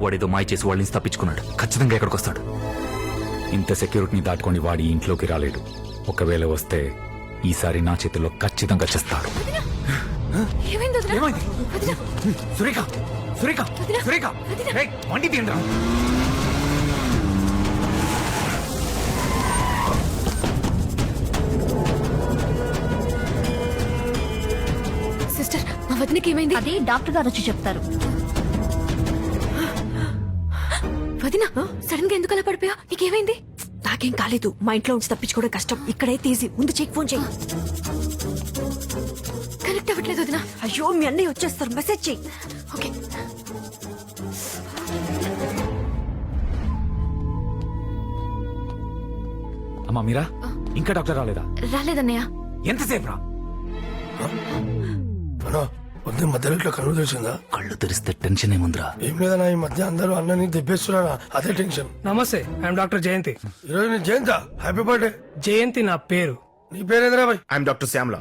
వాడేదో మాయ చేసి వాళ్ళని తప్పించుకున్నాడు. ఖచ్చితంగా ఎక్కడికి వస్తాడు. ఇంత సెక్యూరిటీని దాటుకొని వాడి ఇంట్లోకి రాలేడు. ఒకవేళ వస్తే ఈసారి నా చేతుల్లో ఖచ్చితంగా చేస్తాడు. సురేఖ సురేఖ సురేఖ వండి తీయండి. సిస్టర్, మా వదినకి ఏమైంది? అది డాక్టర్ గారు వచ్చి చెప్తారు. వదిన, సడన్ గా ఎందుకు అలా పడిపోయా? నీకేమైంది? నాకేం కాలేదు. మా ఇంట్లో ఉంచి తప్పించుకోవడం కష్టం. ఇక్కడైతే ఈజీ. ముందు చెక్ ఫోన్ చెయ్యి. కనెక్ట్ అవ్వట్లేదు వదిన. అయ్యో, మీ అన్నయ్య వచ్చేస్తారు. మెసేజ్ చెయ్యి. ఓకే. అమ్మా మీరా, ఇంకా డాక్టర్ రాలేదా? రాలేదన్నయ్య. ఎంతసేపు రా? మధ్యలో ఇట్లా కళ్ళు తెలిసిందా? కళ్ళు తెరిస్తే టెన్షన్ ఏముందిరా? ఏం లేదన్నా, ఈ మధ్య అందరూ అన్నని దెబ్బేస్తున్నారా, అదే టెన్షన్. నమస్తే, ఐఎమ్ డాక్టర్ జయంతి. ఈరోజు నీ జయంత. Happy birthday. జయంతి నా పేరు. నీ పేరేంద్రా బాయ్? I'm doctor Shyamala.